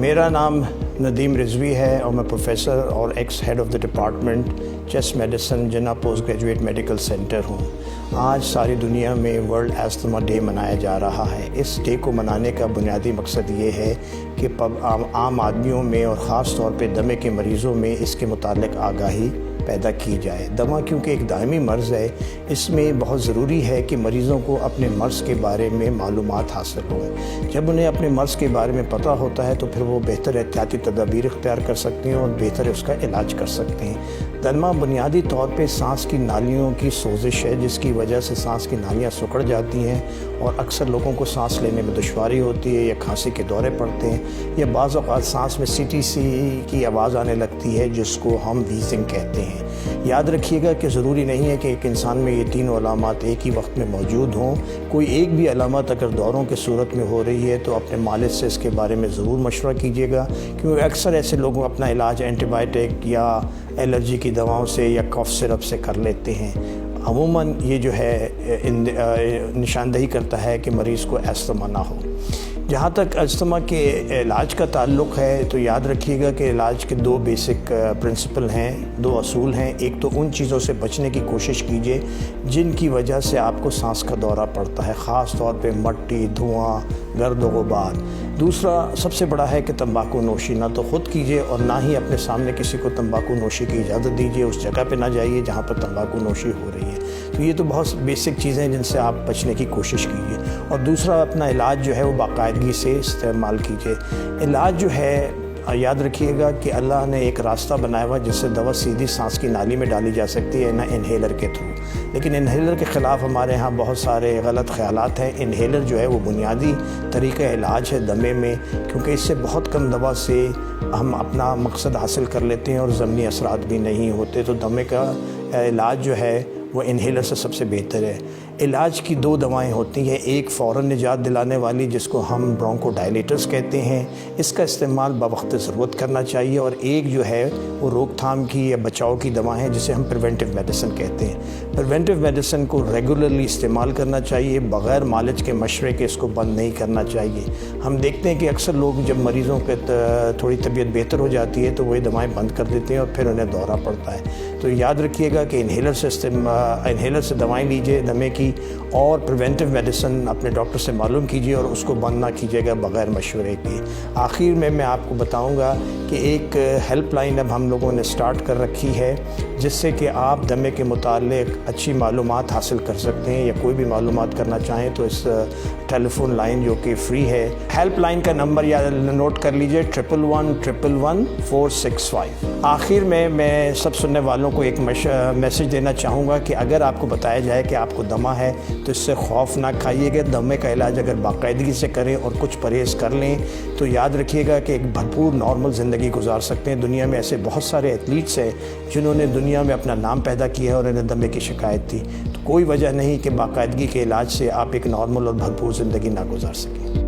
میرا نام ندیم رضوی ہے اور میں پروفیسر اور ex head of the department chest medicine Jinnah post graduate medical centre ہوں۔ آج ساری دنیا میں ورلڈ ایستھما ڈے منایا جا رہا ہے۔ اس ڈے کو منانے کا بنیادی مقصد یہ ہے کہ عام آدمیوں میں اور خاص طور پہ دمے کے مریضوں میں اس کے متعلق آگاہی پیدا کی جائے۔ دمہ کیونکہ ایک دائمی مرض ہے، اس میں بہت ضروری ہے کہ مریضوں کو اپنے مرض کے بارے میں معلومات حاصل ہوں۔ جب انہیں اپنے مرض کے بارے میں پتہ ہوتا ہے تو پھر وہ بہتر احتیاطی تدابیر اختیار کر سکتے ہیں اور بہتر اس کا علاج کر سکتے ہیں۔ دمہ بنیادی طور پہ سانس کی نالیوں کی سوزش ہے، جس کی وجہ سے سانس کی نالیاں سکڑ جاتی ہیں اور اکثر لوگوں کو سانس لینے میں دشواری ہوتی ہے یا کھانسی کے دورے پڑتے ہیں یا بعض اوقات سانس میں سی کی آواز آنے لگتی ہے جس کو ہم ویزنگ کہتے ہیں۔ یاد رکھیے گا کہ ضروری نہیں ہے کہ ایک انسان میں یہ تینوں علامات ایک ہی وقت میں موجود ہوں۔ کوئی ایک بھی علامت اگر دوروں کی صورت میں ہو رہی ہے تو اپنے مالج سے اس کے بارے میں ضرور مشورہ کیجیے گا، کیونکہ اکثر ایسے لوگ اپنا علاج اینٹی بائیوٹک یا الرجی کی دواؤں سے یا کف سرپ سے کر لیتے ہیں۔ عموماً یہ جو ہے نشاندہی کرتا ہے کہ مریض کو ایستھما نہ ہو۔ جہاں تک ایستھما کے علاج کا تعلق ہے تو یاد رکھیے گا کہ علاج کے دو بیسک پرنسپل ہیں، دو اصول ہیں۔ ایک تو ان چیزوں سے بچنے کی کوشش کیجیے جن کی وجہ سے آپ کو سانس کا دورہ پڑتا ہے، خاص طور پہ مٹی، دھواں، گرد و غبار۔ دوسرا سب سے بڑا ہے کہ تمباکو نوشی نہ تو خود کیجیے اور نہ ہی اپنے سامنے کسی کو تمباکو نوشی کی اجازت دیجیے۔ اس جگہ پہ نہ جائیے جہاں پر تمباکو نوشی ہو رہی ہے۔ تو یہ تو بہت بیسک چیزیں ہیں جن سے آپ بچنے کی کوشش کیجیے۔ اور دوسرا اپنا علاج جو ہے وہ باقاعدگی سے استعمال کیجیے۔ علاج جو ہے یاد رکھیے گا کہ اللہ نے ایک راستہ بنایا ہوا جس سے دوا سیدھی سانس کی نالی میں ڈالی جا سکتی ہے، نہ انہیلر کے تھرو۔ لیکن انہیلر کے خلاف ہمارے ہاں بہت سارے غلط خیالات ہیں۔ انہیلر جو ہے وہ بنیادی طریقہ علاج ہے دمے میں، کیونکہ اس سے بہت کم دوا سے ہم اپنا مقصد حاصل کر لیتے ہیں اور ضمنی اثرات بھی نہیں ہوتے۔ تو دمے کا علاج جو ہے وہ انہیلر سے سب سے بہتر ہے۔ علاج کی دو دوائیں ہوتی ہیں، ایک فوراً نجات دلانے والی جس کو ہم برونکو ڈائلیٹرز کہتے ہیں، اس کا استعمال بوقت ضرورت کرنا چاہیے، اور ایک جو ہے وہ روک تھام کی یا بچاؤ کی دوا ہے جسے ہم پریونٹیو میڈیسن کہتے ہیں۔ پریونٹیو میڈیسن کو ریگولرلی استعمال کرنا چاہیے، بغیر مالج کے مشورے کے اس کو بند نہیں کرنا چاہیے۔ ہم دیکھتے ہیں کہ اکثر لوگ جب مریضوں کے تھوڑی طبیعت بہتر ہو جاتی ہے تو وہ دوائیں بند کر دیتے ہیں اور پھر انہیں دورہ پڑتا ہے۔ تو یاد رکھیے گا کہ انہیلر سے دوائیں لیجیے دمے کی، اور پریونٹیو میڈیسن اپنے ڈاکٹر سے معلوم کیجیے اور اس کو بند نہ کیجیے گا بغیر مشورے کے۔ آخر میں آپ کو بتاؤں گا کہ ایک ہیلپ لائن اب ہم لوگوں نے سٹارٹ کر رکھی ہے جس سے کہ آپ دمے کے متعلق اچھی معلومات حاصل کر سکتے ہیں، یا کوئی بھی معلومات کرنا چاہیں تو اس ٹیلی فون لائن جو کہ فری ہے، ہیلپ لائن کا نمبر یا نوٹ کر لیجیے 11111465۔ آخر میں سب سننے والوں کو ایک میسج دینا چاہوں گا کہ اگر آپ کو بتایا جائے کہ آپ کو دمہ ہے تو اس سے خوف نہ کھائیے گا۔ دمے کا علاج اگر باقاعدگی سے کریں اور کچھ پرہیز کر لیں تو یاد رکھیے گا کہ ایک بھرپور نارمل زندگی گزار سکتے ہیں۔ دنیا میں ایسے بہت سارے ایتھلیٹس ہیں جنہوں نے دنیا میں اپنا نام پیدا کیا ہے اور انہیں دمے کی شکایت تھی۔ تو کوئی وجہ نہیں کہ باقاعدگی کے علاج سے آپ ایک نارمل اور بھرپور زندگی نہ گزار سکیں۔